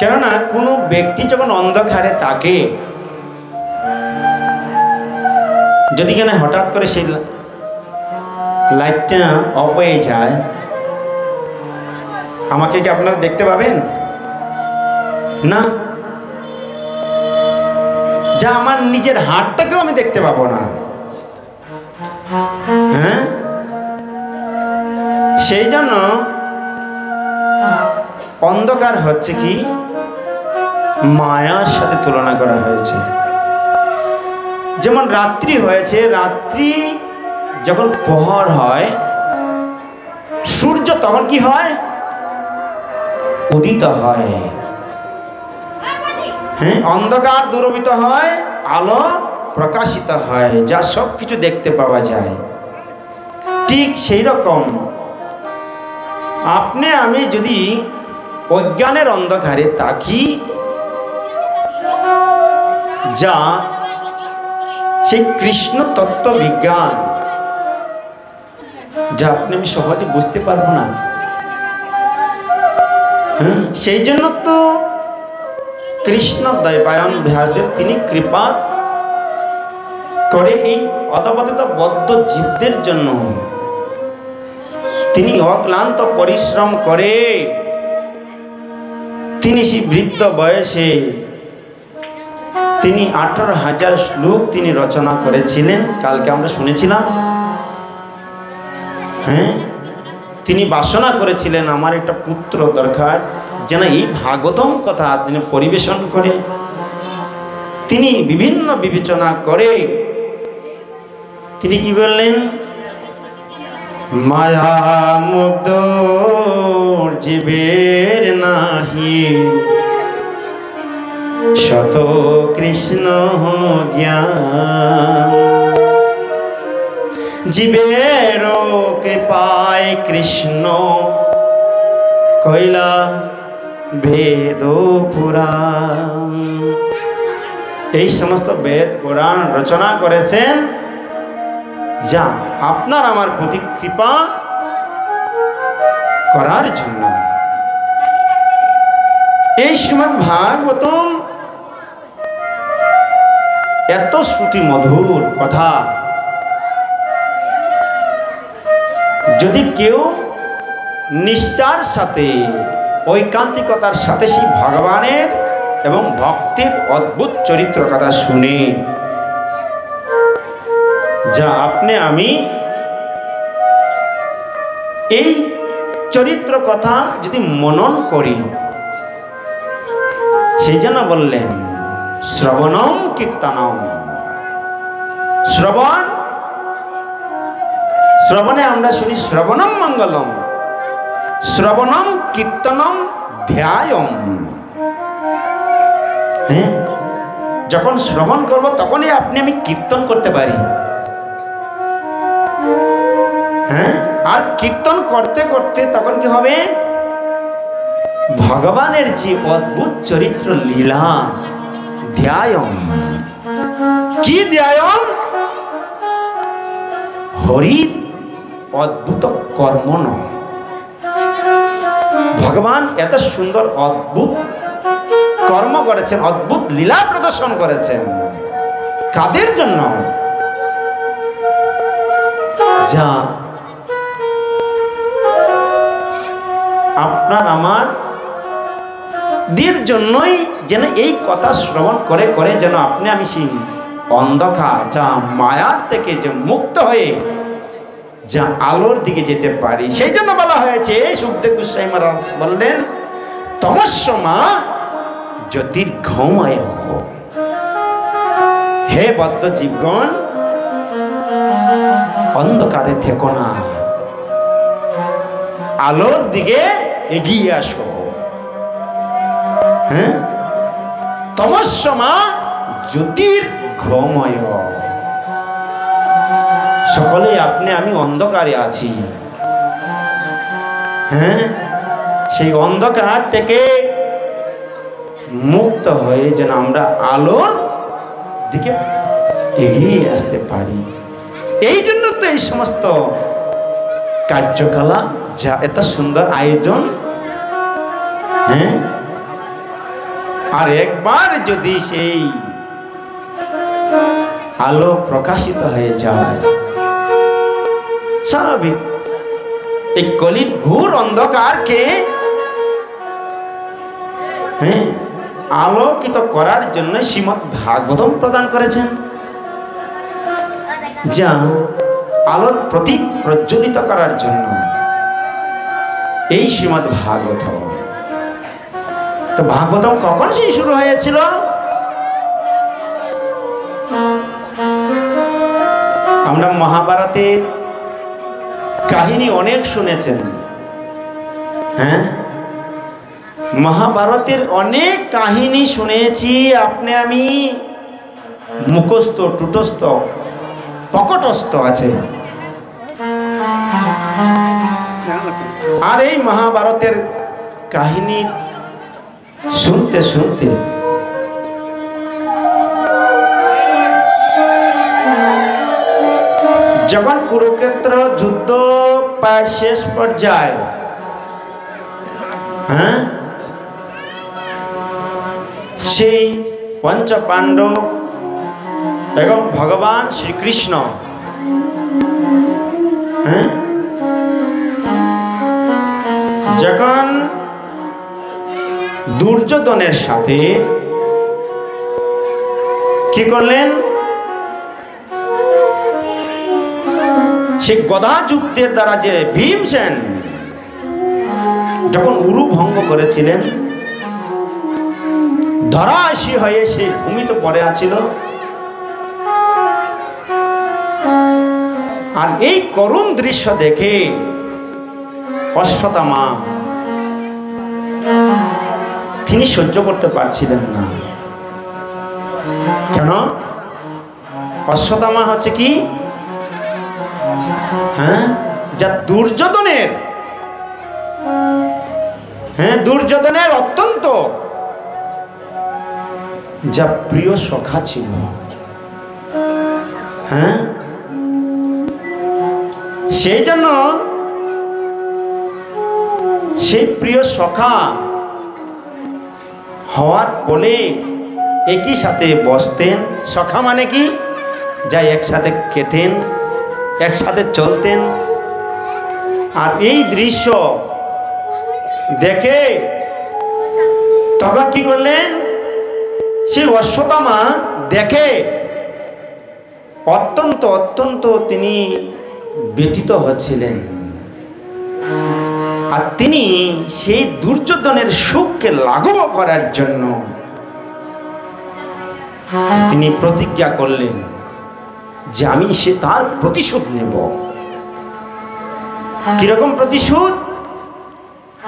কেননা কোনো ব্যক্তি যখন অন্ধকারে থাকে, যদি কেন হঠাৎ করে সেই লাইটটা অফ হয়ে যায়, আমাকে কি আপনারা দেখতে পাবেন না? যা আমার নিজের হাতটাকেও আমি দেখতে পাবো না। হ্যাঁ, সেই জন্য অন্ধকার হচ্ছে কি মায়ার সাথে তুলনা করা হয়েছে। যেমন রাত্রি হয়েছে, রাত্রি যখন প্রহর হয়, সূর্য তখন কি হয়? উদিত হয়। হ্যাঁ, অন্ধকার দূরীভূত হয়, আলো প্রকাশিত হয়, যা সব কিছু দেখতে পাওয়া যায়। ঠিক সেই রকম আপনি আমি যদি অজ্ঞানের অন্ধকারে থাকি, যা সেই কৃষ্ণ তত্ত্ব বিজ্ঞান, যা আপনি আমি সহজে বুঝতে পারবো না। সেই জন্য তো কৃষ্ণ দ্বৈপায়ন ব্যাসদেব তিনি কৃপা করে এই অধপতিত বদ্ধ জীবদের জন্য তিনি অক্লান্ত পরিশ্রম করে তিনি সেই বৃদ্ধ বয়সে তিনি 18,000 শ্লোক তিনি রচনা করেছিলেন। কালকে আমরা শুনেছিলাম। হ্যাঁ, তিনি বাসনা করেছিলেন আমার একটা পুত্র দরকার, যেন এই ভাগবতম কথা তিনি পরিবেশন করে। তিনি বিভিন্ন বিবেচনা করে তিনি কি বললেন? মায়া মুগ্ধ জীবের নাহি শত কৃষ্ণ জ্ঞান, জীবের কৃপায় কৃষ্ণ কইলা বেদ পুরাণ। এই সমস্ত বেদ পুরাণ রচনা করেছেন যা আপনার আমার প্রতি কৃপা করার জন্য। এই শ্রীমদ্ ভাগবতম এত শ্রুতি মধুর কথা, যদি কেউ নিষ্ঠার সাথে ঐকান্তিকতার সাথে সেই ভগবানের এবং ভক্তির অদ্ভুত চরিত্র কথা শুনে, যা আপনি আমি এই চরিত্র কথা যদি মনন করি, সেই জন্য বললেন শ্রবণম কীর্তনম। শ্রবণে আমরা শুনি শ্রবণম মঙ্গলম, শ্রবণম কীর্তনম ধ্যায়ম। হ্যাঁ, যখন শ্রবণ করব তখনই আপনি আমি কীর্তন করতে পারি। হ্যাঁ, আর কীর্তন করতে করতে তখন কি হবে? ভগবানের যে অদ্ভুত চরিত্র লীলা ধ্যায়ম। কি ধ্যায়ম? হরির অদ্ভুত কর্মণ। ভগবান এত সুন্দর অদ্ভুত কর্ম করেছেন, অদ্ভুত লীলা প্রদর্শন করেছেন। কাদের জন্য? যা আপনার আমার দের জন্যই যেন এই কথা শ্রবণ করে করে যেন আপনি আমি সেই অন্ধকার যা মায়ার থেকে যে মুক্ত হয়ে যা আলোর দিকে যেতে পারি। সেই জন্য বলা হয়েছে, সুখদেব গোস্বামী মহারাজ বললেন তমস্যমা জ্যোতির্ঘময়। হে বদ্ধ জীবগণ, অন্ধকারে থেকো না, আলোর দিকে এগিয়ে আসো। হ্যাঁ, তমস্যমা জ্যোতির্ঘময়। সকলে আপনি আমি অন্ধকারে আছি। হ্যাঁ, সেই অন্ধকার থেকে মুক্ত হয়ে যেন আমরা আলোর দিকে এগিয়ে আসতে পারি। এই জন্য তো এই সমস্ত কার্যকলাপ, যা এত সুন্দর আয়োজন। হ্যাঁ, আর একবার যদি সেই আলো প্রকাশিত হয়ে যায়, স্বাভাবিক এই কলির ঘোর অন্ধকারকে আলোকিত করার জন্য শ্রীমদ্ ভাগবতম প্রদান করেছেন, যা আলোর প্রতীক প্রজ্বলিত করার জন্য এই শ্রীমদ্ ভাগবতম। তো ভাগবতম কখন সেই শুরু হয়েছিল? আমরা মহাভারতের কাহিনী অনেক শুনেছেন, হ্যাঁ, মহাভারতের অনেক কাহিনী শুনেছি, আপনি আমি মুখস্থ টুটস্থ পকটস্থ আছে। আর এই মহাভারতের কাহিনী শুনতে শুনতে যখন কুরুক্ষেত্র যুদ্ধ প্রায় শেষ পর্যায়ে, হ্যাঁ, সেই পঞ্চ পাণ্ডব এবং ভগবান শ্রীকৃষ্ণ, হ্যাঁ, যখন দুর্যোধনের সাথে কি করলেন, সেই গদা যুদ্ধের দ্বারা যে ভীমসেন যখন উরু ভঙ্গ করেছিলেন, ধরাশী হয়ে সেই ভূমিতে পড়ে আছিল। আর এই করুণ দৃশ্য দেখে অশ্বত্থামা তিনি সহ্য করতে পারছিলেন না। কেন? অশ্বত্থামা হচ্ছে কি, হ্যাঁ, যা দুর্যোধনের, হ্যাঁ, দুর্যোধনের অত্যন্ত যা প্রিয় সখা ছিল, হ্যাঁ, সেই জন্য সেই প্রিয় সখা হওয়ার ফলে একই সাথে বসতেন। সখা মানে কি, যা একসাথে খেতেন, একসাথে চলতেন। আর এই দৃশ্য দেখে তখন কি করলেন, সেই অশ্বত্থামা দেখে অত্যন্ত অত্যন্ত তিনি ব্যথিত হচ্ছিলেন। আর তিনি সেই দুর্যোধনের সুখকে লাঘব করার জন্য তিনি প্রতিজ্ঞা করলেন যে আমি সে তার প্রতিশোধ নেব। কিরকম প্রতিশোধ?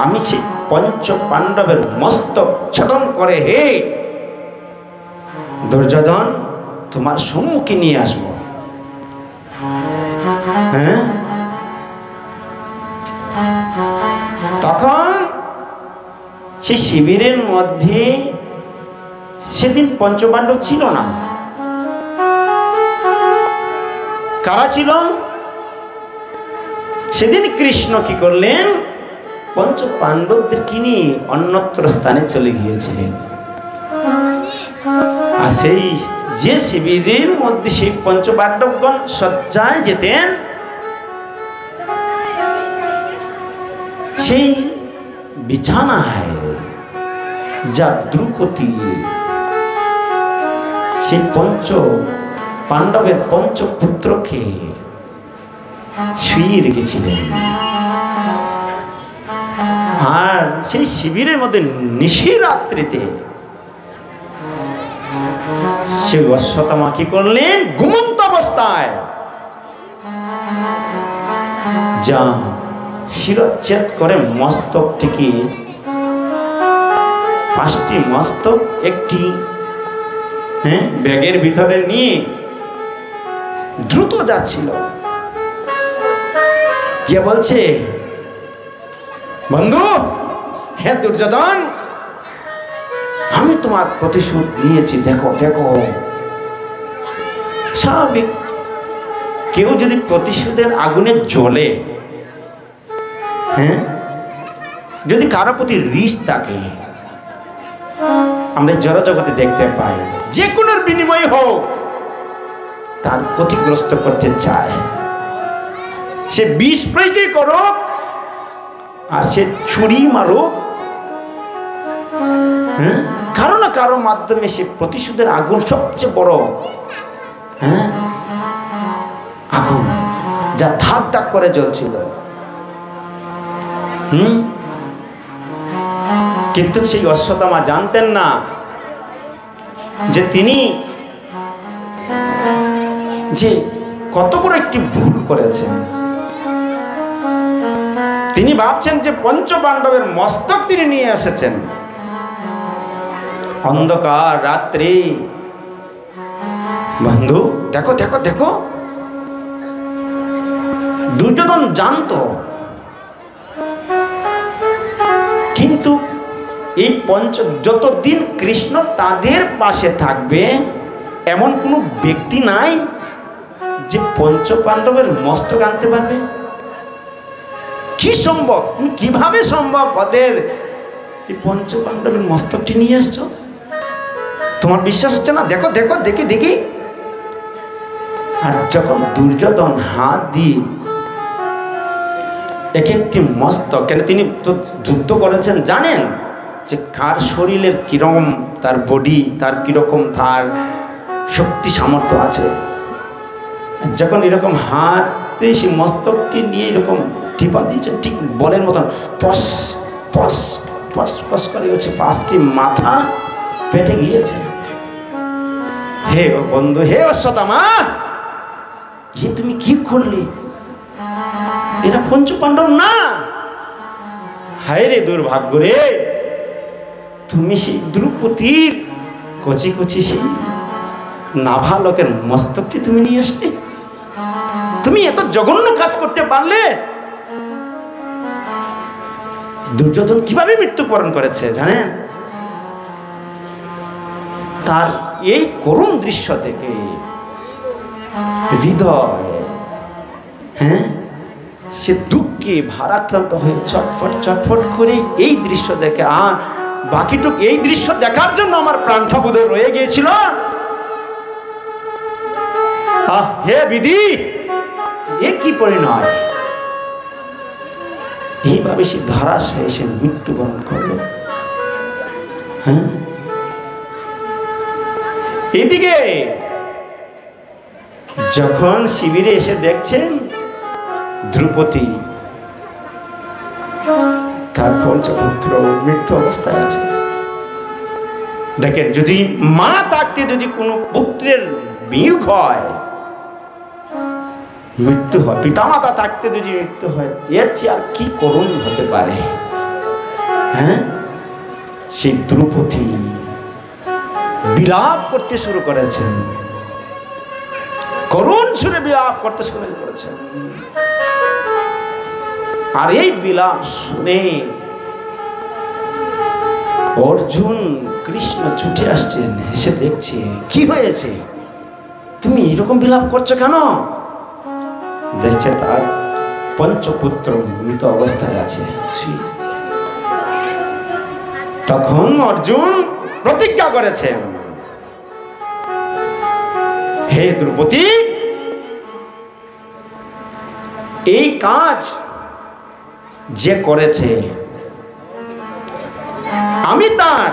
আমি সেই পঞ্চ পাণ্ডবের মস্তক ছেদন করে, হে দুর্যোধন, তোমার সম্মুখে নিয়ে আসব। হ্যাঁ, তখন সেই শিবিরের মধ্যে সেদিন পঞ্চপাণ্ডব ছিল না। কারা ছিল? সেদিন কৃষ্ণ কি করলেন, পঞ্চ পাণ্ডবদেরকে নিয়ে অন্যত্র স্থানে চলে গিয়েছিলেন। আর সেই যে শিবিরের মধ্যে সেই পঞ্চপাণ্ডবগণ শয্যায় যেতেন, সেই বিছানায় যা দ্রৌপদী সেই পঞ্চ পাণ্ডবের পঞ্চপুত্রকে শুইয়ে রেখেছিলেন। আর সেই শিবিরের মধ্যে নিশিরাত্রিতে সে অশ্বত্থামা কি করলেন, ঘুমন্ত অবস্থায় যা শিরচ্ছেদ করে মস্তকটিকে, 5টি মস্তক একটি ব্যাগের ভিতরে নিয়ে দ্রুত যাচ্ছিল। কে বলছে, বন্ধু, হে দুর্যোধন, আমি তোমার প্রতিশোধ নিয়েছি, দেখো দেখো। স্বাভাবিক, কেউ যদি প্রতিশোধের আগুনে জ্বলে, হ্যাঁ, যদি কারো প্রতি রিস থাকে, আমরা জড়জগতে দেখতে পাই, যে কোনো বিনিময় হোক তার ক্ষতিগ্রস্ত করতে চায়। সে বিষ প্রয়োগই করুক আর সে ছুরি মারুক, হ্যাঁ, কারো না কারো মাধ্যমে সে প্রতিশোধের আগুন সবচেয়ে বড়, হ্যাঁ, আগুন যা ধাক ধাক করে জ্বলছিল। কিন্তু সেই অশ্বত্থামা জানতেন না যে তিনি যে কত বড় একটি ভুল করেছেন। তিনি ভাবছেন যে পঞ্চ পাণ্ডবের মস্তক তিনি নিয়ে এসেছেন। অন্ধকার রাত্রি, বন্ধু দেখো দেখো দেখো, দুর্যোধন জানতো, কিন্তু এই যতদিন কৃষ্ণ তাদের পাশে থাকবে এমন কোনো ব্যক্তি নাই যে পঞ্চ পাণ্ডবের মস্তক আনতে পারবে। কি সম্ভব? কিভাবে সম্ভব ওদের এই পঞ্চ পাণ্ডবের মস্তকটি নিয়ে আসছো? তোমার বিশ্বাস হচ্ছে না? দেখো দেখো, দেখি দেখি। আর যখন দুর্যোধন হাত দিয়ে এক একটি মস্তক, কেন তিনি তো যুদ্ধ করেছেন, জানেন যে কার শরীরের কিরকম তার বডি, তার কিরকম তার শক্তি সামর্থ্য আছে। যখন এরকম হাতে সেই মস্তকটি নিয়ে এরকম টিপা দিয়েছে, ঠিক বলের মতন পস পস পস পস করে হচ্ছে 5টি মাথা পেটে গিয়েছে। হে বন্ধু, হে অশ্বত্থামা, এ তুমি কি করলি? এরা পঞ্চ পাণ্ডব না। হায় রে দুর্ভাগ্য রে, তুমি সেই দ্রৌপদীর কচি কচি সেই নাভালকের মস্তকটি তুমি নিয়ে আসলে। তুমি এত জঘন্য কাজ করতে পারলে? দুর্যোধন কিভাবে মৃত্যুবরণ করেছে জানেন? তার এই করুণ দৃশ্য দেখে হৃদয়, হ্যাঁ, সে দুঃখে ভারাক্রান্ত হয়ে চটফট চটফট করে এই দৃশ্য দেখে, বাকিটুকু এই দৃশ্য দেখার জন্য আমার প্রাণটা বোধহয় রয়ে গিয়েছিল। হে বিধি, এ কি পরিণয়! এইভাবে সে ধরাশায়ী সে মৃত্যুবরণ করল। হ্যাঁ, এদিকে যখন শিবিরে এসে দেখছেন দ্রৌপদী তার পঞ্চপুত্র মৃত্যু অবস্থায় আছে, দেখেন যদি মা থাকতে যদি কোনো পুত্রের বিয়োগ হয়, মৃত্যু হয়, পিতামাতা থাকতে যদি মৃত্যু হয়, এর চেয়ে আর কি করুণ হতে পারে? হ্যাঁ, সেই দ্রৌপদী বিলাপ করতে শুরু করেছেন, করুণ সুরে বিলাপ করতে শুরু করেছেন। আর এই বিলাপ শুনে অর্জুন কৃষ্ণ ছুটে আসছেন, এসে দেখছে কি হয়েছে, তুমি এরকম বিলাপ করছো কেন? দেখছে তার পঞ্চপুত্র মৃত অবস্থায় আছে। তখন অর্জুন প্রতিজ্ঞা করেছেন, হে দ্রৌপদী, এই কাজ যে করেছে, আমি তার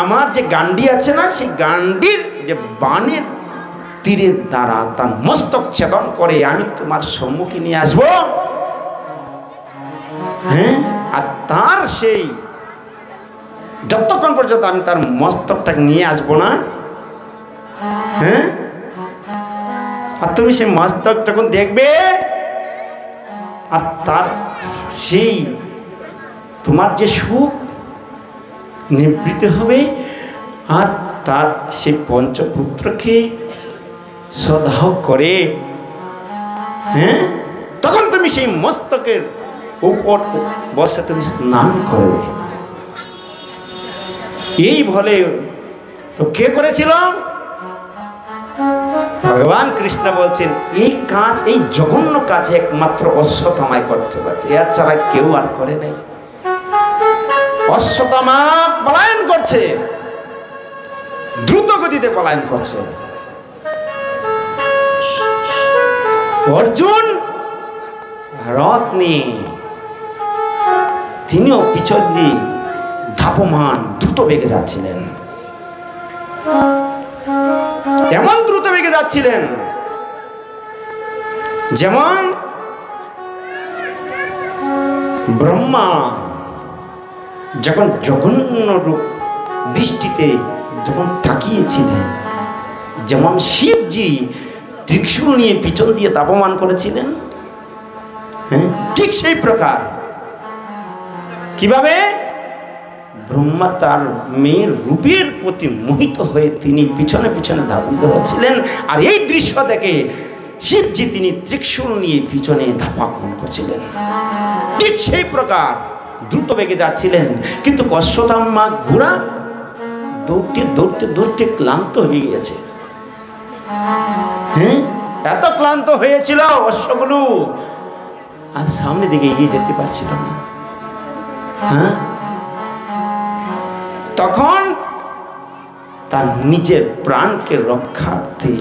আমার যে গান্ডি আছে না, সেই গান্ডির যে বাণের তীরের দ্বারা তার মস্তক ছেদন করে আমি তোমার সম্মুখে নিয়ে আসব। হ্যাঁ, আর তার সেই যতক্ষণ পর্যন্ত আমি তার মস্তকটা নিয়ে আসবো না, হ্যাঁ, আর তুমি সেই মস্তক যখন দেখবে আর তার সেই তোমার যে সুখ নিবৃত্ত হবে, আর তার সেই পঞ্চপুত্রকে সদাহ করে, হ্যাঁ, তখন তুমি সেই মস্তকের উপর বসে তুমি স্নান করবে। এই বলে তো কে করেছিল? ভগবান কৃষ্ণ বলছেন এই কাজ, এই জঘন্য কাজ একমাত্র অশ্বত্থামাই করতে পারছে, এর ছাড়া কেউ আর করে নাই। অশ্বত্থামা পলায়ন করছে, দ্রুত গতিতে পলায়ন করছে। অর্জুন রথ নিয়ে তিনিও পিছন দিয়ে ধাবমান দ্রুত বেগে যাচ্ছিলেন। এমন দ্রুত বেগে যাচ্ছিলেন যেমন ব্রহ্মা যখন জঘন্য রূপ দৃষ্টিতে যখন তাকিয়েছিলেন, যেমন শিবজি ত্রিশূল নিয়ে পিছন দিয়ে তাপমান করেছিলেন, হ্যাঁ ঠিক সেই প্রকার কিভাবে ব্রহ্মা তার মেয়ের রূপের প্রতি মোহিত হয়ে তিনি পিছনে পিছনে ধাবিত হচ্ছিলেন। আর এই দৃশ্য দেখে শিবজি তিনি ত্রিশূল নিয়ে পিছনে ধাপাকন করছিলেন। ঠিক সেই প্রকার দ্রুত বেগে যাচ্ছিলেন। কিন্তু অশ্বত্থামা ঘোড়া দৌড়তে দৌড়তে দৌড়তে ক্লান্ত হয়ে গিয়েছে। হ্যাঁ, এত ক্লান্ত হয়েছিল অশ্বগুলো, আর সামনে দিকে এগিয়ে যেতে পারছিল না। হ্যাঁ, তখন তার নিজের প্রাণকে রক্ষার্থে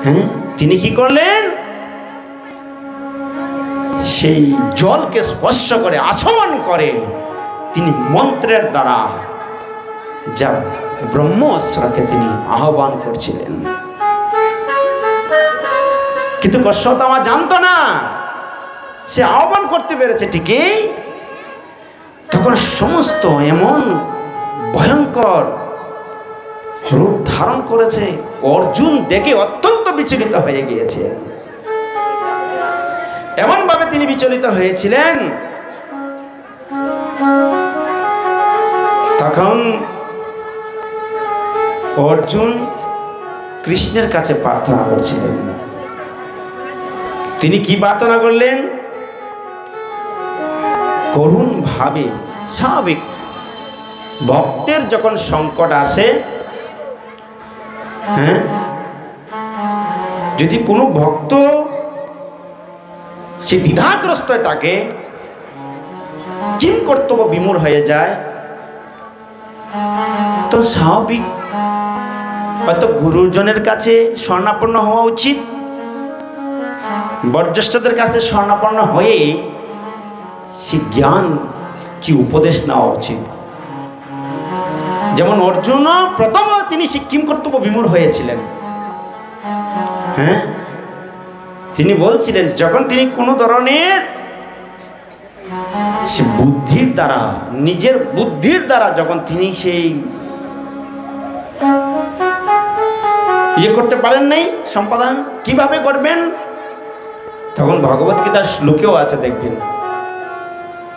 হ্যাঁ তিনি কি করলেন, সেই জলকে স্পর্শ করে আচমন করে তিনি মন্ত্রের দ্বারা যা ব্রহ্মাস্ত্রকে তিনি আহ্বান করছিলেন। কিন্তু অশ্বত্থামা জানতো না সে আহ্বান করতে পেরেছে ঠিকই, তখন সমস্ত এমন ভয়ঙ্কর রূপ ধারণ করেছে, অর্জুন দেখে অত্যন্ত বিচলিত হয়ে গিয়েছে। এমন ভাবে তিনি বিচলিত হয়েছিলেন, তখন অর্জুন কৃষ্ণের কাছে প্রার্থনা করছিলেন। তিনি কি প্রার্থনা করলেন, করুণ ভাবে স্বাভাবিক ভক্তের যখন সংকট আসে, হ্যাঁ যদি কোনো ভক্ত সে দ্বিধাগ্রস্ত থাকে, কিম কর্তব্য বিমূঢ় হয়ে যায়, তো স্বাভাবিক হয়তো গুরুজনের কাছে শরণাপন্ন হওয়া উচিত, বয়োজ্যেষ্ঠদের কাছে শরণাপন্ন হয়ে সে জ্ঞান কি উপদেশ নেওয়া উচিত। যেমন অর্জুন প্রথম তিনি কিম কর্তব্য বিমূঢ় হয়েছিলেন। হ্যাঁ, তিনি বলছিলেন যখন তিনি কোনো ধরনের সে বুদ্ধির দ্বারা, নিজের বুদ্ধির দ্বারা যখন তিনি সেই ইয়ে করতে পারেন নাই, সম্পাদন কিভাবে করবেন, তখন ভগবত গীতার শ্লোকেও আছে দেখবেন,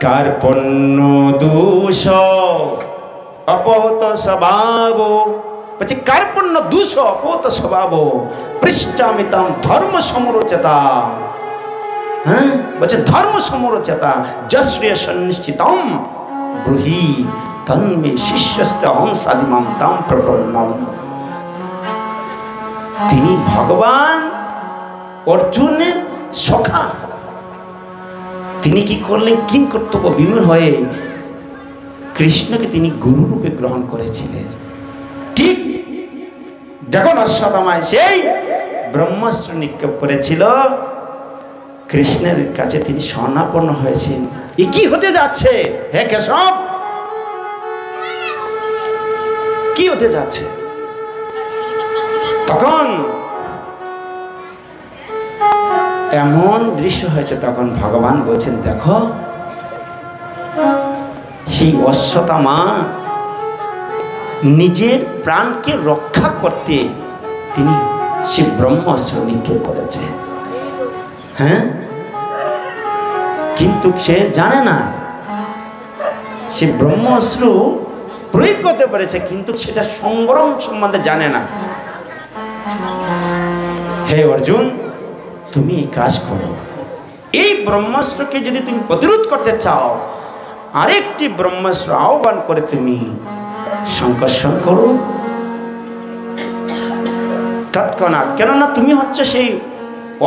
কার্পণ্য দোষ অপহত স্বভাব, বলছে কার্পণ্য দোষ অপহত স্বভাব পৃষ্ঠামিতাম ধর্ম সমরচেতা। হ্যাঁ বলছে ধর্ম সমরচেতা যশ্রেয় সন্নিশ্চিতম ব্রুহি তন্মে শিষ্যস্তে হংসাদিমাম তাম প্রপন্নম। তিনি ভগবান অর্জুনের সখা, তিনি কি করলেন, কিম কর্তব্য বিমূঢ় হয়ে কৃষ্ণকে তিনি গুরু রূপে গ্রহণ করেছিলেন। ঠিক যখন অশ্বত্থামায় সেই ব্রহ্মাস্ত্র নিক্ষেপ করেছিল, কৃষ্ণের কাছে তিনি শরণাপন্ন হয়েছেন। এ কি হতে যাচ্ছে হে কেশব, কি হতে যাচ্ছে? তখন এমন দৃশ্য হয়েছে, তখন ভগবান বলছেন দেখো সেই অশ্বত্থামা নিজের প্রাণকে রক্ষা করতে তিনি সে ব্রহ্মাস্ত্র নিক্ষেপ করেছে। হ্যাঁ, কিন্তু সে জানে না সে ব্রহ্মাস্ত্র প্রয়োগ করতে পেরেছে, কিন্তু সেটা সংবরণ সম্বন্ধে জানে না। হে অর্জুন, তুমি এই কাজ করো, এই ব্রহ্মাস্ত্রকে যদি তুমি প্রতিরোধ করতে চাও, আরেকটি ব্রহ্মাস্ত্র আহ্বান করে তুমি সংকর্ষণ করো তৎক্ষণাৎ, কেননা তুমি হচ্ছে সেই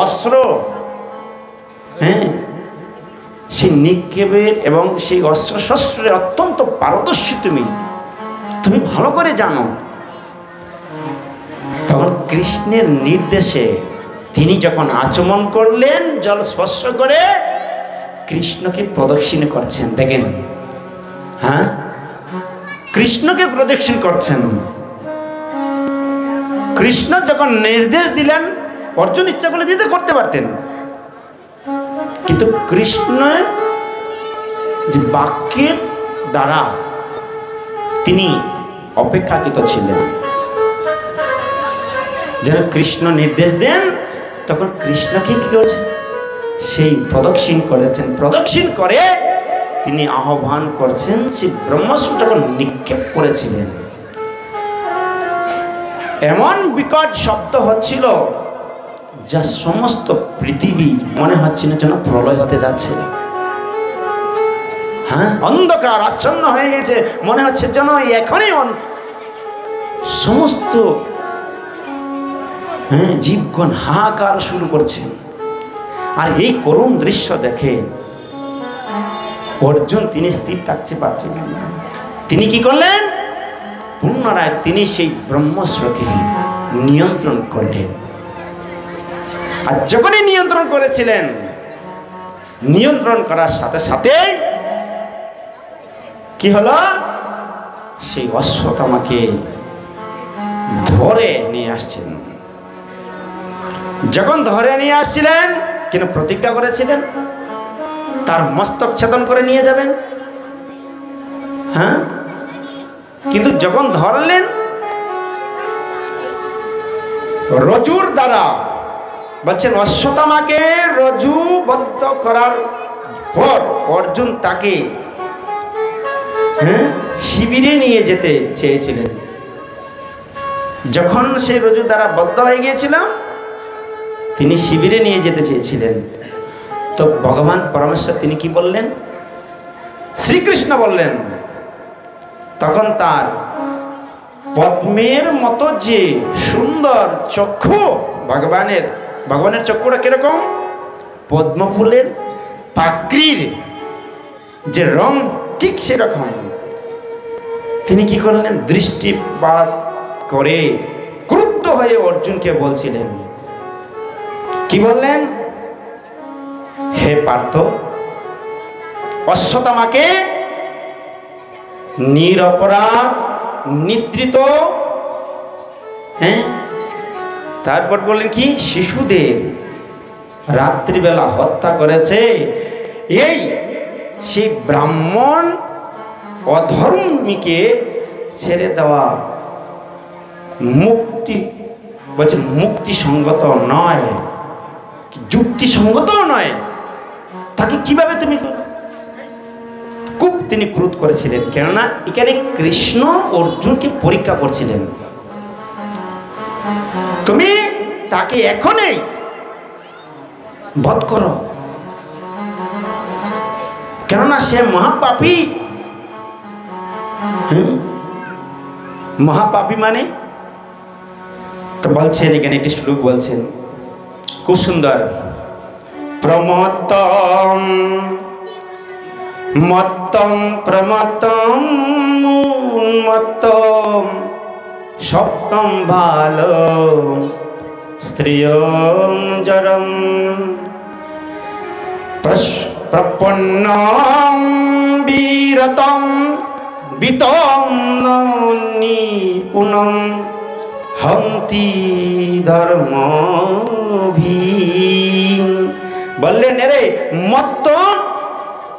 অস্ত্র, হ্যাঁ সেই নিক্ষেপের এবং সেই অস্ত্র শস্ত্রের অত্যন্ত পারদর্শী তুমি। তুমি ভালো করে জানো। তখন কৃষ্ণের নির্দেশে তিনি যখন আচমন করলেন, জল স্পর্শ করে কৃষ্ণকে প্রদক্ষিণ করছেন। দেখেন, হ্যাঁ, কৃষ্ণকে প্রদক্ষিণ করছেন। কৃষ্ণ যখন নির্দেশ দিলেন, অর্জুন ইচ্ছা করলে দিতে করতে পারতেন, কিন্তু কৃষ্ণের যে বাক্যের দ্বারা তিনি অপেক্ষাকৃত ছিলেন। যেন কৃষ্ণ নির্দেশ দেন, তখন কৃষ্ণকে কি করেছে, সেই প্রদক্ষিণ করেছেন। প্রদক্ষিণ করে তিনি আহ্বান করছেন। সেই ব্রহ্মাস্ত্র যখন নিক্ষেপ করেছিলেন, এমন বিকট শব্দ হচ্ছিল যা সমস্ত পৃথিবী মনে হচ্ছিল যেন প্রলয় হতে যাচ্ছে। হ্যাঁ, অন্ধকার আচ্ছন্ন হয়ে গেছে, মনে হচ্ছে যেন এখনই সমস্ত জীবগণ হাহাকার শুরু করছে। আর এই করুণ দৃশ্য দেখে অর্জুন তিনি স্থির থাকতে পারছিলেন না। তিনি কি করলেন, পুনরায় তিনি সেই ব্রহ্মাস্ত্রকে নিয়ন্ত্রণ করলেন। আর যখনই নিয়ন্ত্রণ করেছিলেন, নিয়ন্ত্রণ করার সাথে সাথে কি হলো, সেই অশ্বত্থামাকে ধরে নিয়ে আসছেন। যখন ধরে নিয়ে আসছিলেন, কেন প্রতিজ্ঞা করেছিলেন তার মস্তক ছেদন করে নিয়ে যাবেন। হ্যাঁ, কিন্তু যখন ধরলেন, রজুর দ্বারা বলছেন অশ্বত্থামাকে রজুবদ্ধ করার পর অর্জুন তাকে শিবিরে নিয়ে যেতে চেয়েছিলেন। যখন সেই রজু দ্বারা বদ্ধ হয়ে গিয়েছিল, তিনি শিবিরে নিয়ে যেতে চেয়েছিলেন। তো ভগবান পরমেশ্বর তিনি কি বললেন, শ্রীকৃষ্ণ বললেন, তখন তার পদ্মের মতো যে সুন্দর চক্ষু, ভগবানের চক্ষুটা কিরকম, পদ্ম ফুলের পাগড়ির যে রং ঠিক সেরকম। তিনি কি করলেন, দৃষ্টিপাত করে ক্রুদ্ধ হয়ে অর্জুনকে বলছিলেন, কি বললেন, হে পার্থ, অশ্বত্থামাকে নিরপরাধ নিদ্রিত, তারপর বললেন কি, শিশুদের রাত্রিবেলা হত্যা করেছে এই সেই ব্রাহ্মণ অধর্মীকে ছেড়ে দেওয়া মুক্তিসঙ্গত নয়, যুক্তিসঙ্গত নয়। তাকে কিভাবে তুমি, খুব তিনি ক্রোধ করেছিলেন। কেননা এখানে কৃষ্ণ অর্জুনকে পরীক্ষা করছিলেন, তুমি তাকে এখনই বধ করো, কেননা সে মহাপাপী। মহাপাপী মানে তো বলছেন, এখানে একটি শ্লোক বলছেন খুব সুন্দর, প্রমত্তম মত্তম প্রমত্তম উন্মত্তম সপ্তম ভালো স্ত্রিয়ম জরম প্রপন্নম বীরতম বিতম নিপুণম হন্তি ধর্মভীম। বললেন, এরে মত্ত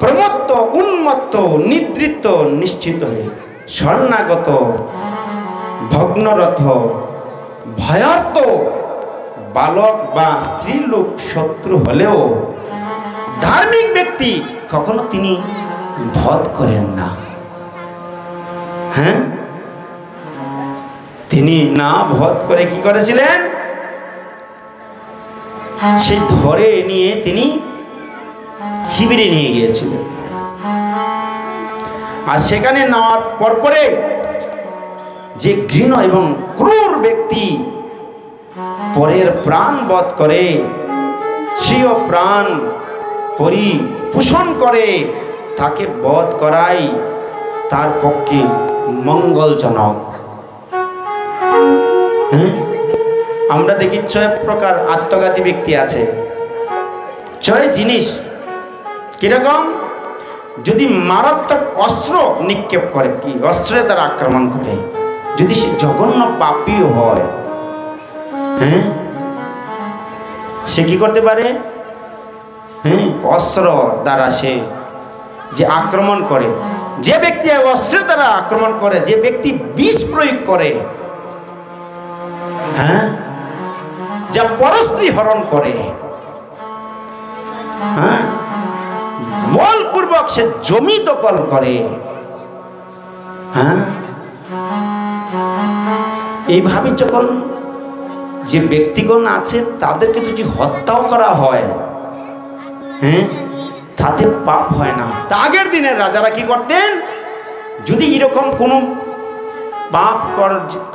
প্রমত্ত উন্মত্ত নিদ্রিত নিশ্চিত হয়ে শরণাগত ভগ্নরথ ভয়ার্ত বালক বা স্ত্রী লোক শত্রু হলেও ধার্মিক ব্যক্তি কখনো তিনি বধ করেন না। হ্যাঁ, তিনি না বধ করে কি করেছিলেন, সে ধরে নিয়ে তিনি শিবিরে নিয়ে গিয়েছিলেন। আর সেখানে নেওয়ার পরে যে ঘৃণ এবং ক্রূর ব্যক্তি পরের প্রাণ বধ করে, স্বীয় প্রাণ পরিপোষণ করে, তাকে বধ করাই তার পক্ষে মঙ্গলজনক। হ্যাঁ, আমরা দেখি 6 প্রকার আত্মঘাতী ব্যক্তি আছে। 6 জিনিস কিরকম? যদি মারাত্মক অস্ত্র নিক্ষেপ করে, কি অস্ত্রের দ্বারা আক্রমণ করে, যদি সে জঘন্য পাপী হয়, হ্যাঁ, সে কি করতে পারে? হ্যাঁ, অস্ত্র দ্বারা সে যে আক্রমণ করে, যে ব্যক্তি অস্ত্রের দ্বারা আক্রমণ করে, যে ব্যক্তি বিষ প্রয়োগ করে, হ্যাঁ, যা পরস্ত্রী হরণ করে, হ্যাঁ, বলপূর্বক সে জমি দখল করে, হ্যাঁ, এইভাবে যখন যে ব্যক্তিগণ আছে তাদেরকে যদি হত্যাও করা হয়, হ্যাঁ, তাতে পাপ হয় না। তা আগের দিনের রাজারা কি করতেন? যদি এরকম কোনো পাপ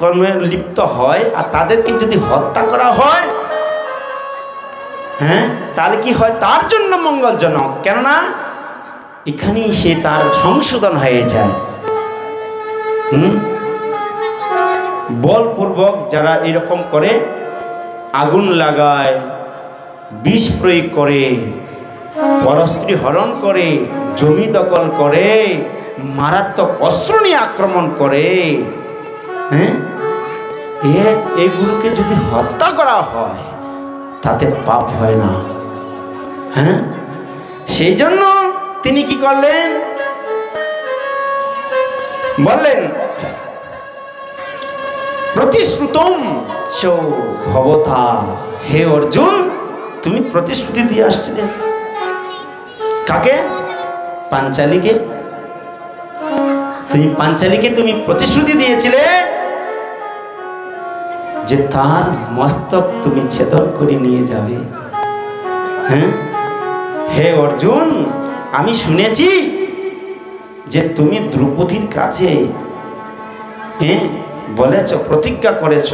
কর্মে লিপ্ত হয় আর তাদেরকে যদি হত্যা করা হয়, হ্যাঁ, তাহলে কি হয়? তার জন্য মঙ্গলজনক, কেননা এখানেই সে তার সংশোধন হয়ে যায়। বলপূর্বক যারা এরকম করে, আগুন লাগায়, বিষ প্রয়োগ করে, পরস্ত্রী হরণ করে, জমি দখল করে, মারাত্মক অস্ত্র নিয়ে আক্রমণ করে, হ্যাঁ, এগুলোকে যদি হত্যা করা হয় তাতে পাপ হয় না। হ্যাঁ, সেই জন্য তিনি কি করলেন? বললেন, প্রতিশ্রুতম চ ভবতা, হে অর্জুন, তুমি প্রতিশ্রুতি দিয়ে আসছিলে। কাকে? পাঞ্চালীকে। তুমি পাঞ্চালীকে তুমি প্রতিশ্রুতি দিয়েছিলে যে তার মস্তক তুমি ছেদন করে নিয়ে যাবে। হ্যাঁ, হে অর্জুন, আমি শুনেছি যে তুমি দ্রৌপদীর কাছে, হ্যাঁ, বলেছ, প্রতিজ্ঞা করেছ,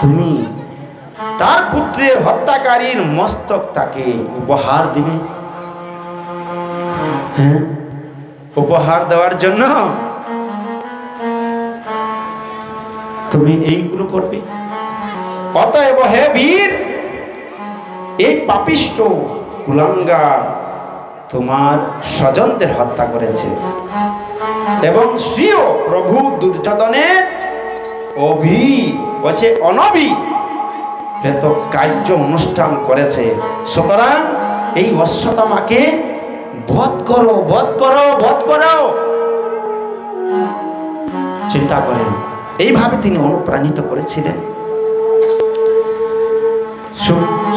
তুমি তার পুত্রের হত্যাকারীর মস্তক তাকে উপহার দিবে। হ্যাঁ, উপহার দেওয়ার জন্য তুমি এইগুলো করবে। অতএব হে বীর, এই পাপিষ্ঠ কুলাঙ্গার তোমার স্বজনদের হত্যা করেছে এবং শ্রীয় প্রভু দুর্যোধনের অনভিপ্রেত কার্য অনুষ্ঠান করেছে। সুতরাং এই অশ্বত্থামাকে বধ করো, বধ করো, বধ করো। চিন্তা করেন, এইভাবে তিনি অনুপ্রাণিত করেছিলেন।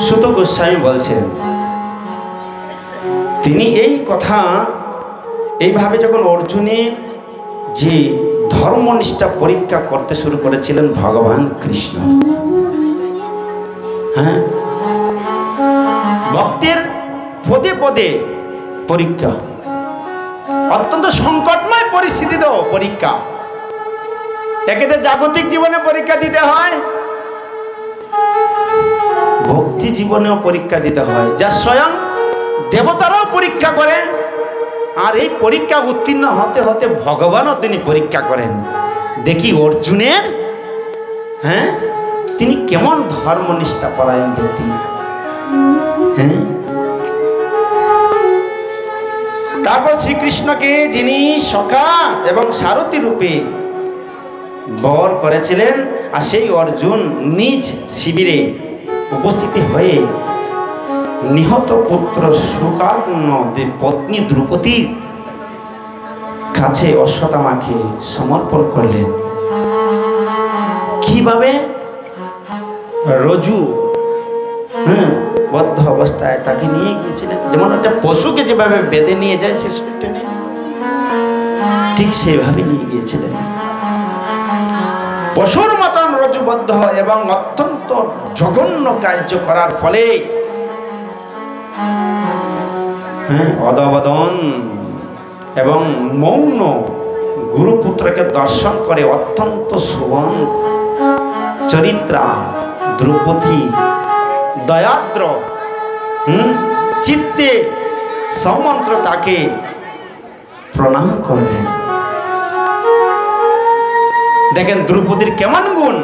সুত গোস্বামী বলছেন, তিনি এই কথা এইভাবে যখন অর্জুনের যে ধর্মনিষ্ঠা পরীক্ষা করতে শুরু করেছিলেন ভগবান কৃষ্ণ, হ্যাঁ, ভক্তের পদে পদে পরীক্ষা, অত্যন্ত সংকটময় পরিস্থিতিতেও পরীক্ষা। একেতে জাগতিক জীবনে পরীক্ষা দিতে হয়, ভক্তি জীবনেও পরীক্ষা দিতে হয়, যা স্বয়ং দেবতারাও পরীক্ষা করে। আর এই পরীক্ষা উত্তীর্ণ হতে হতে ভগবানও তিনি পরীক্ষা করেন। দেখি অর্জুনের, হ্যাঁ, তিনি কেমন ধর্মনিষ্ঠা পরায়ণ ব্যক্তি। হ্যাঁ, তারপর শ্রীকৃষ্ণকে যিনি সখা এবং সারথী রূপে বর করেছিলেন, আর সেই অর্জুন নিজ শিবিরে উপস্থিতি হয়ে নিহত পুত্র শোকাগ্ন পত্নী দ্রৌপদীর কাছে অশ্বত্থামাকে সমর্পণ করলেন। কিভাবে? রজু, হ্যাঁ, বদ্ধ অবস্থায় তাকে নিয়ে গিয়েছিলেন, যেমন একটা পশুকে যেভাবে বেঁধে নিয়ে যায় সে টেনে, ঠিক সেইভাবে নিয়ে গিয়েছিলেন। পশুর মতন রজুবদ্ধ এবং অত্যন্ত জঘন্য কার্য করার ফলে, হ্যাঁ, অধবদন এবং মৌন গুরুপুত্রকে দর্শন করে অত্যন্ত শোভন চরিত্রা দ্রৌপদী দয়াদ্র চিত্তে সমন্ত্র তাকে প্রণাম করলেন। দেখেন দ্রৌপদীর কেমন গুণ।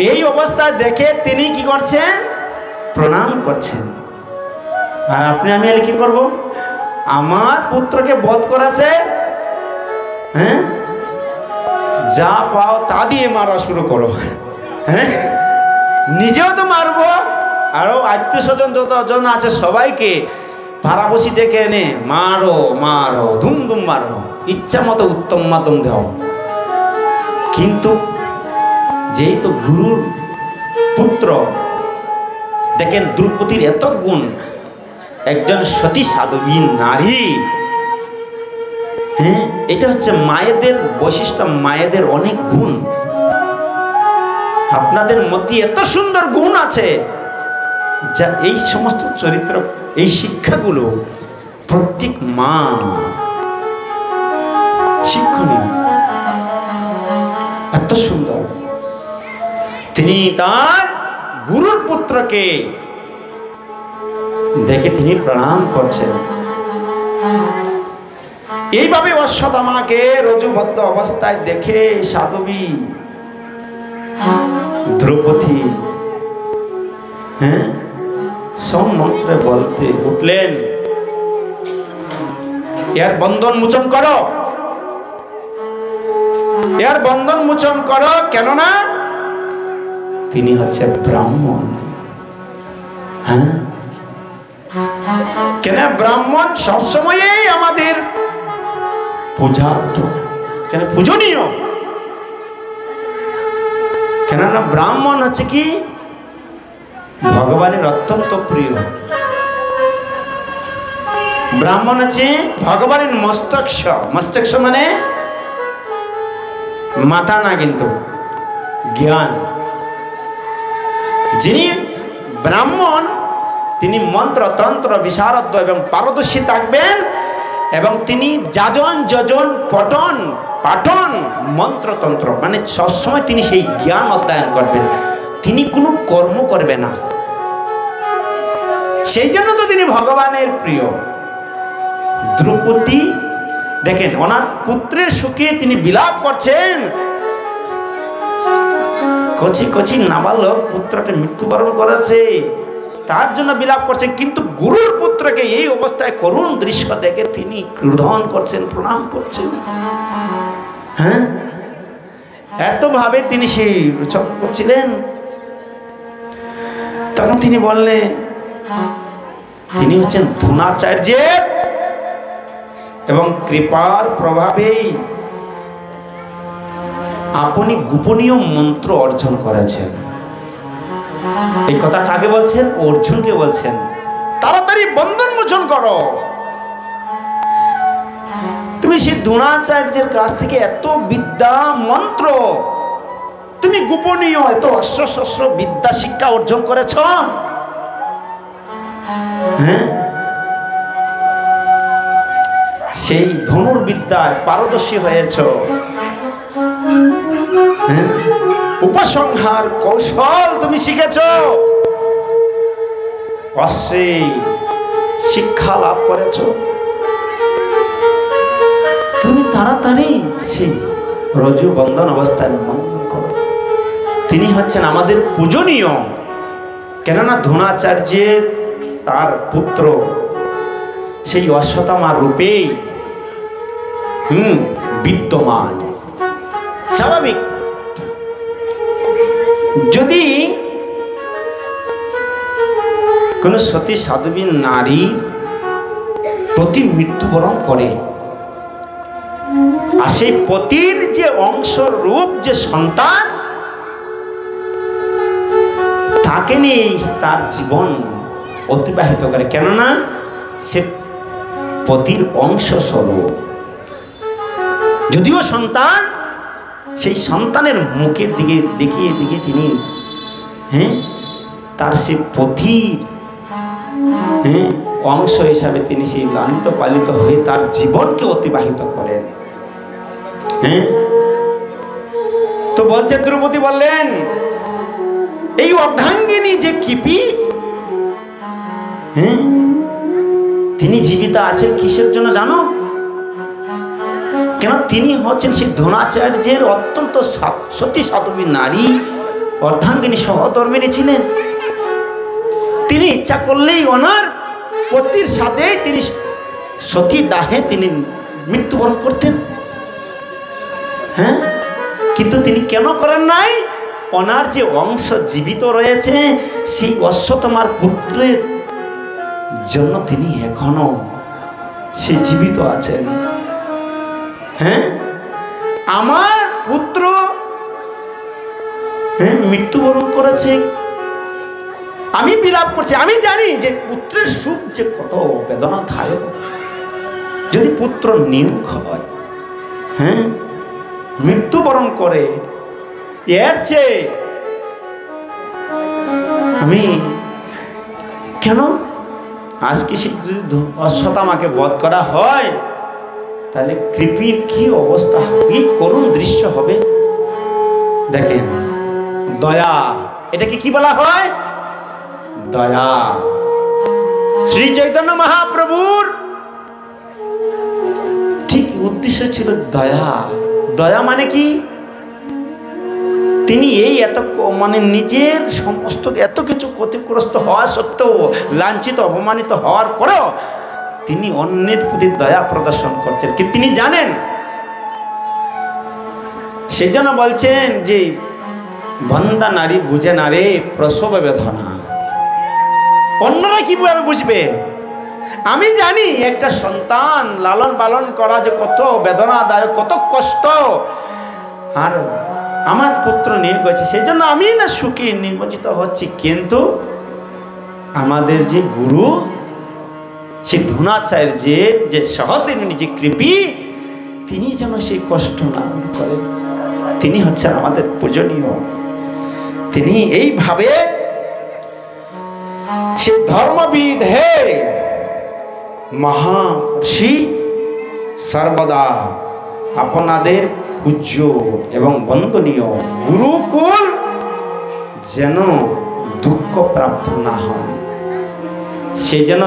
এই অবস্থা দেখে তিনি কি করছেন? প্রণাম করছেন। আর আপনি আমি এলে কি করব? আমার পুত্রকে বধ করাছে, হ্যাঁ, যা পাও তা দিয়ে মারা শুরু করো, হ্যাঁ, নিজেও তো মারবো, আরো আত্মীয় স্বজন যতজন আছে সবাইকে ভাড়াবসি ডেকে এনে মারো মারো, ধুম ধুম মারো, ইচ্ছা মতো উত্তম মাধ্যম দেও। কিন্তু যেই তো গুরুর পুত্র, দেখেন দ্রৌপদীর এত গুণ, একজন সতী সাধবী নারী, হ্যাঁ, এটা হচ্ছে মায়েদের বৈশিষ্ট্য, মায়েদের অনেক গুণ। আপনাদের মধ্যে এত সুন্দর গুণ আছে যা এই সমস্ত চরিত্র, এই শিক্ষাগুলো প্রত্যেক মা শিক্ষণীয়, এত সুন্দর। তিনি তার গুরুর পুত্রকে দেখে তিনি প্রণাম করছেন। এইভাবে অশ্বত্থামাকে রজুবদ্ধ অবস্থায় দেখে সাধবী দ্রৌপদী, হ্যাঁ, সম্মন্ত্রে বলতে উঠলেন, এর বন্ধন মোচন করো, এর বন্ধন মোচন করো, কেননা তিনি হচ্ছে ব্রাহ্মণ। হ্যাঁ, কেন ব্রাহ্মণ সবসময়ই আমাদের পূজার্থ, কেন পূজনীয়, কেননা ব্রাহ্মণ হচ্ছে কি ভগবানের অত্যন্ত প্রিয়। ব্রাহ্মণ হচ্ছে ভগবানের মস্তক্ষ, মস্তক্ষ মানে মাথা না, কিন্তু জ্ঞান। যিনি ব্রাহ্মণ তিনি মন্ত্র তন্ত্র বিশারদ এবং পারদর্শী থাকবেন, এবং তিনি যাজন যজন পঠন পাঠন মন্ত্রতন্ত্র মানে সবসময় তিনি সেই জ্ঞান অধ্যয়ন করবেন, তিনি কোনো কর্ম করবে না। সেই জন্য তো তিনি ভগবানের প্রিয়। দ্রৌপদী দেখেন ওনার পুত্রের সুখে তিনি বিলাপ করছেন, কচি কচি নাবালক পুত্রকে মৃত্যুবরণ করেছে, তার জন্য বিলাপ করছেন, কিন্তু গুরুর পুত্রকে এই অবস্থায় করুণ দৃশ্য দেখে তিনি ক্রোধন করছেন, প্রণাম করছেন। হ্যাঁ, এত ভাবে তিনি সেই রোচন করছিলেন। তখন তিনি বললেন, তিনি হচ্ছেন দ্রোণাচার্যের এবং কৃপার প্রভাবেই আপনি গোপনীয় মন্ত্র অর্জন করেছেন। এই কথা কাকে বলছেন? অর্জুনকে বলছেন। তাড়াতাড়ি বন্ধন মোচন করো। তুমি সেই দ্রোণাচার্যের কাছ থেকে এত বিদ্যা মন্ত্র, তুমি গোপনীয় এত অস্ত্র শস্ত্র বিদ্যা শিক্ষা অর্জন করেছ, হ্যাঁ, সেই ধনুর্বিদ্যায় পারদর্শী হয়েছ, হ্যাঁ, উপসংহার কৌশল তুমি শিখেছ, অস্ত্রে শিক্ষা লাভ করেছ, তুমি তাড়াতাড়ি সেই রজু বন্ধন অবস্থায় বন্ধন করো। তিনি হচ্ছেন আমাদের পূজনীয়, কেননা দ্রোণাচার্যের তার পুত্র সেই অশ্বত্থামা রূপেই বিদ্যমান। স্বাভাবিক, যদি কোন সতী সাধবী নারী পতি মৃত্যুবরণ করে, আর সেই পতির যে অংশ রূপ যে সন্তান, তাকে নিয়ে তার জীবন অতিবাহিত করে, কেননা সে পতির অংশ স্বরূপ। যদিও সন্তান, সেই সন্তানের মুখের দিকে দেখিয়ে দিকে তিনি, হ্যাঁ, তার সে পতির, হ্যাঁ, অংশ হিসাবে তিনি সেই লালিত পালিত হয়ে তার জীবনকে অতিবাহিত করেন। হ্যাঁ, তো বলছে দ্রৌপদী বললেন, এই অর্ধাঙ্গিনী যে কিপি, হ্যাঁ, তিনি জীবিত আছেন কিসের জন্য জানো? কেন তিনি হচ্ছেন সেই দ্রোণাচার্যের অত্যন্ত সতী সাধবী নারী, অর্ধাঙ্গিনী সহধর্মিণী ছিলেন। তিনি ইচ্ছা করলেই ওনার পতির সাথে তিনি সতী দাহে তিনি মৃত্যুবরণ করতেন। হ্যাঁ, কিন্তু তিনি কেন করেন নাই? ওনার যে অংশ জীবিত রয়েছে সেই অশ্বত্থামার পুত্রের জন্য তিনি এখনো সে জীবিত আছেন। হ্যাঁ, আমার পুত্র মৃত্যুবরণ করেছে, আমি বিলাপ করছি। আমি জানি যে পুত্রের সুখ যে কত বেদনাদায়ক। যদি পুত্র নিয়োগ হয়, হ্যাঁ, মৃত্যুবরণ করে, এর চেয়ে আমি কেন আজকে যদি অশ্বত্থামাকে বধ করা হয় তাহলে কৃপির কি অবস্থা, কি করুণ দৃশ্য হবে। দেখেন, দয়া, এটাকে কি বলা হয়? দয়া। শ্রী চৈতন্য মহাপ্রভুর ঠিক উদ্দেশ্য ছিল দয়া। দয়া মানে কি? তিনি এই এত মানে নিজের সমস্ত এত কিছু ক্ষতিগ্রস্ত হওয়া সত্ত্বেও, লাঞ্ছিত অপমানিত হওয়ার পরেও তিনি অন্যের প্রতি দয়া প্রদর্শন করছেন। কি তিনি জানেন? সেই জন্য বলছেন যে বন্ধা নারী বুঝে না রে প্রসব বেদনা। অন্যরা কিভাবে বুঝবে? আমি জানি একটা সন্তান লালন পালন করা যে কত বেদনাদায়ক, কত কষ্ট। আর আমার পুত্র নিয়ে গেছে, সেই জন্য আমি না সুখী নির্বাচিত হচ্ছি। কিন্তু আমাদের যে গুরু, সেই দ্রোণাচার্যের যে সহধর্মিণী যে কৃপি, তিনি যেন সেই কষ্ট না করেন। তিনি হচ্ছেন আমাদের পূজনীয়। তিনি এইভাবে সে ধর্মবিদ হে মহর্ষি সর্বদা আপনাদের পূজ্য এবং বন্দনীয় গুরুকুল যেন দুঃখ প্রাপ্ত না হন। সেই যেন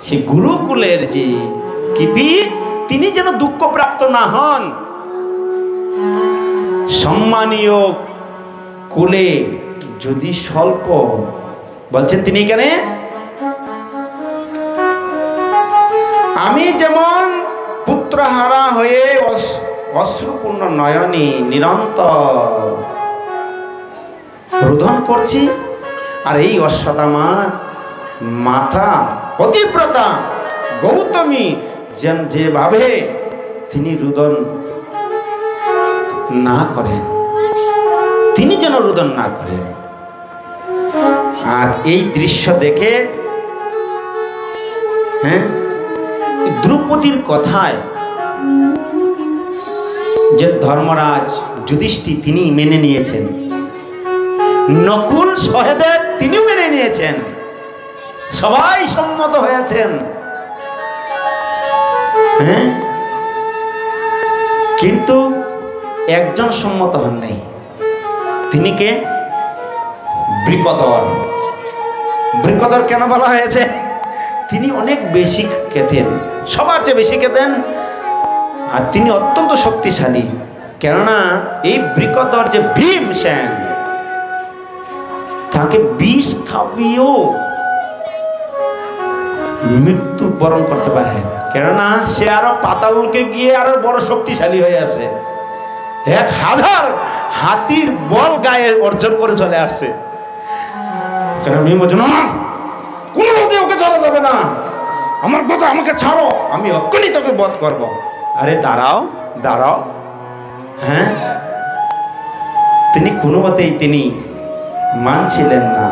সে গুরুকুলের যে কৃপি, তিনি যেন দুঃখ প্রাপ্ত না হন। সম্মানীয় কুলে যদি স্বল্প, বলছেন তিনি এখানে, আমি যেমন পুত্রহারা হয়ে অশ্রুপূর্ণ নয়নী নিরন্তর রোদন করছি, আর এই অশ্বত্থামার মাতা পতিব্রতা গৌতমী যেভাবে তিনি রোদন না করেন, তিনি যেন রোদন না করেন। আর এই দৃশ্য দেখে, হ্যাঁ, দ্রৌপদীর কথায় যে ধর্মরাজ যুধিষ্ঠির তিনি মেনে নিয়েছেন, নকুল সহদেব তিনিও মেনে নিয়েছেন, সবাই সম্মত হয়েছেন। হ্যাঁ, কিন্তু একজন সম্মত হন নাই। তিনি কে? বৃকদর। বৃকদর কেন বলা হয়েছে? তিনি অনেক বেশি খেতেন, সবার চেয়ে বেশি খেতেন, আর তিনি অত্যন্ত শক্তিশালী। কেননা এই বৃকদর যে ভীমসেন, তাকে বিষ খাবিয়েও মৃত্যুবরণ করতে পারে। কেননা সে আরো পাতালকে গিয়ে আরো বড় শক্তিশালী হয়ে আছে, 1000 হাতির বল গায়ে অর্জন করে চলে আসছে। কোন মতে ওকে ছাড়া যাবে না, আমার কথা, আমাকে ছাড়ো, আমি অক্ষণই তোকে বধ করব। আরে দাঁড়াও দাঁড়াও, হ্যাঁ, তিনি কোনো মতেই তিনি মানছিলেন না।